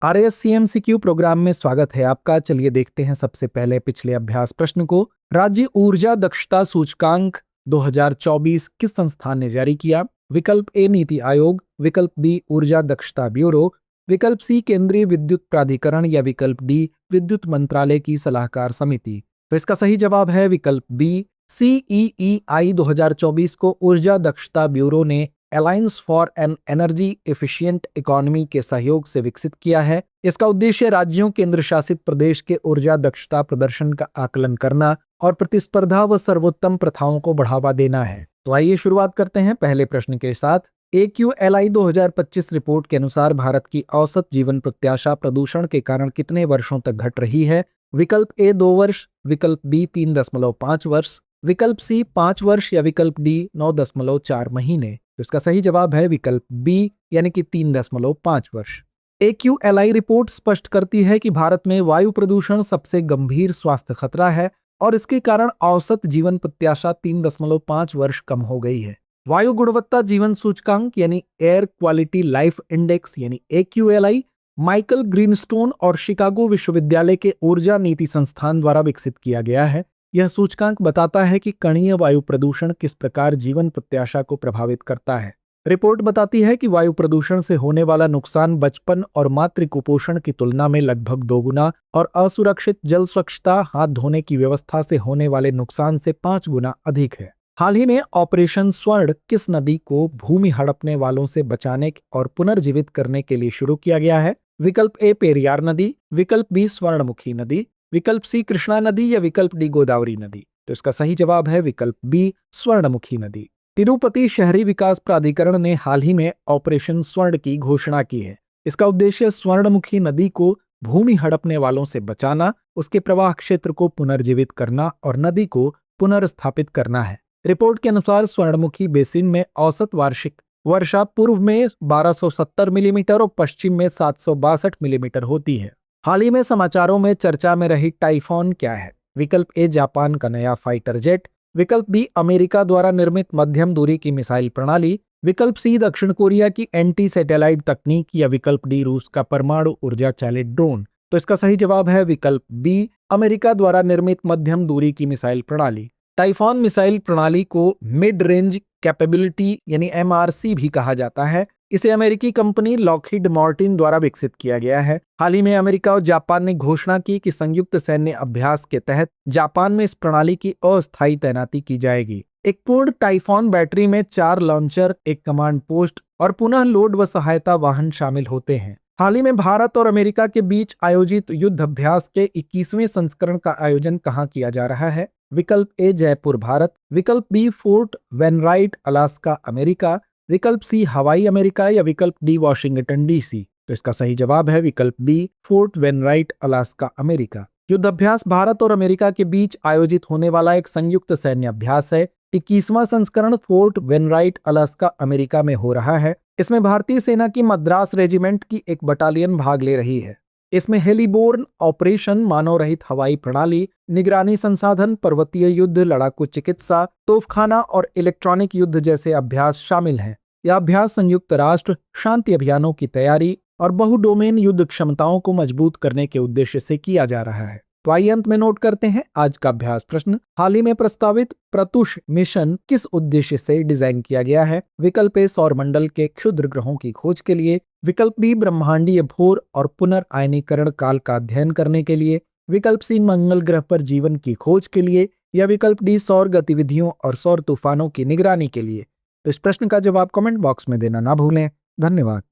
RAS-CMCQ programme में स्वागत है आपका। चलिए देखते हैं सबसे पहले पिछले अभ्यास प्रश्न को। राज्य ऊर्जा दक्षता सूचकांक 2024 किस संस्थान ने जारी किया? विकल्प ए नीति आयोग, विकल्प बी ऊर्जा दक्षता ब्यूरो, विकल्प सी केंद्रीय विद्युत प्राधिकरण या विकल्प डी विद्युत मंत्रालय की सलाहकार समिति। तो इसका सही जवाब है विकल्प बी। CEEI 2024 को ऊर्जा दक्षता ब्यूरो ने Alliance for an Energy Efficient Economy के सहयोग से विकसित किया है। इसका उद्देश्य राज्यों, केंद्र शासित प्रदेश के ऊर्जा दक्षता प्रदर्शन का आकलन करना और प्रतिस्पर्धा व सर्वोत्तम प्रथाओं को बढ़ावा देना है। तो आइए शुरुआत करते हैं पहले प्रश्न के साथ। AQLI 2025 रिपोर्ट के अनुसार भारत की औसत जीवन प्रत्याशा प्रदूषण के कारण कितने वर्षों तक घट रही है? विकल्प ए 2 वर्ष, विकल्प बी 3.5 वर्ष, विकल्प सी 5 वर्ष या विकल्प डी 9.4 महीने। तो इसका सही जवाब है विकल्प बी, यानी कि 3.5 वर्ष। AQLI रिपोर्ट स्पष्ट करती है कि भारत में वायु प्रदूषण सबसे गंभीर स्वास्थ्य खतरा है और इसके कारण औसत जीवन प्रत्याशा 3.5 वर्ष कम हो गई है। वायु गुणवत्ता जीवन सूचकांक यानी एयर क्वालिटी लाइफ इंडेक्स यानी AQLI माइकल ग्रीनस्टोन और शिकागो विश्वविद्यालय के ऊर्जा नीति संस्थान द्वारा विकसित किया गया है। यह सूचकांक बताता है कि कणीय वायु प्रदूषण किस प्रकार जीवन प्रत्याशा को प्रभावित करता है। रिपोर्ट बताती है कि वायु प्रदूषण से होने वाला नुकसान बचपन और मातृ कुपोषण की तुलना में लगभग 2 गुना और असुरक्षित जल स्वच्छता, हाथ धोने की व्यवस्था से होने वाले नुकसान से 5 गुना अधिक है। हाल ही में ऑपरेशन स्वर्ण किस नदी को भूमि हड़पने वालों से बचाने और पुनर्जीवित करने के लिए शुरू किया गया है? विकल्प ए पेरियार नदी, विकल्प बी स्वर्णमुखी नदी, विकल्प सी कृष्णा नदी या विकल्प डी गोदावरी नदी। तो इसका सही जवाब है विकल्प बी स्वर्णमुखी नदी। तिरुपति शहरी विकास प्राधिकरण ने हाल ही में ऑपरेशन स्वर्ण की घोषणा की है। इसका उद्देश्य स्वर्णमुखी नदी को भूमि हड़पने वालों से बचाना, उसके प्रवाह क्षेत्र को पुनर्जीवित करना और नदी को पुनर्स्थापित करना है। रिपोर्ट के अनुसार स्वर्णमुखी बेसिन में औसत वार्षिक वर्षा पूर्व में 1270 मिलीमीटर और पश्चिम में 762 मिलीमीटर होती है। हाल ही में समाचारों में चर्चा में रही टाइफॉन क्या है? विकल्प ए जापान का नया फाइटर जेट, विकल्प बी अमेरिका द्वारा निर्मित मध्यम दूरी की मिसाइल प्रणाली, विकल्प सी दक्षिण कोरिया की एंटी सैटेलाइट तकनीक या विकल्प डी रूस का परमाणु ऊर्जा चालित ड्रोन। तो इसका सही जवाब है विकल्प बी अमेरिका द्वारा निर्मित मध्यम दूरी की मिसाइल प्रणाली। टाइफॉन मिसाइल प्रणाली को मिड रेंज कैपेबिलिटी यानी MRC भी कहा जाता है। इसे अमेरिकी कंपनी लॉकहीड मार्टिन द्वारा विकसित किया गया है। हाल ही में अमेरिका और जापान ने घोषणा की कि संयुक्त सैन्य अभ्यास के तहत जापान में इस प्रणाली की अस्थायी तैनाती की जाएगी। एक पूर्ण टाइफॉन बैटरी में 4 लॉन्चर, एक कमांड पोस्ट और पुनः लोड व सहायता वाहन शामिल होते हैं। हाल ही में भारत और अमेरिका के बीच आयोजित युद्ध अभ्यास के 21वें संस्करण का आयोजन कहाँ किया जा रहा है? विकल्प ए जयपुर भारत, विकल्प B Fort Wainwright Alaska America, विकल्प सी हवाई अमेरिका या विकल्प डी वाशिंगटन DC। तो इसका सही जवाब है विकल्प B Fort Wainwright Alaska America. Yudh Abhyas Bharat और अमेरिका के बीच आयोजित होने वाला एक संयुक्त सैन्य अभ्यास है। 21वां संस्करण फोर्ट वेनराइट अलास्का अमेरिका में हो रहा है। इसमें भारतीय सेना की मद्रास रेजिमेंट की एक बटालियन भाग ले रही है। इसमें हेलीबोर्न ऑपरेशन, मानव रहित हवाई प्रणाली, निगरानी संसाधन, पर्वतीय युद्ध, लड़ाकू चिकित्सा, तोपखाना और इलेक्ट्रॉनिक युद्ध जैसे अभ्यास शामिल हैं। यह अभ्यास संयुक्त राष्ट्र शांति अभियानों की तैयारी और बहुडोमेन युद्ध क्षमताओं को मजबूत करने के उद्देश्य से किया जा रहा है। तो आइए अंत में नोट करते हैं आज का अभ्यास प्रश्न। हाल ही में प्रस्तावित प्रत्युष मिशन किस उद्देश्य से डिजाइन किया गया है? विकल्प ए सौरमंडल के क्षुद्र ग्रहों की खोज के लिए, विकल्प बी ब्रह्मांडीय भोर और पुनर्आयनीकरण काल का अध्ययन करने के लिए, विकल्प सी मंगल ग्रह पर जीवन की खोज के लिए या विकल्प डी सौर गतिविधियों और सौर तूफानों की निगरानी के लिए। तो इस प्रश्न का जवाब कमेंट बॉक्स में देना ना भूलें। धन्यवाद।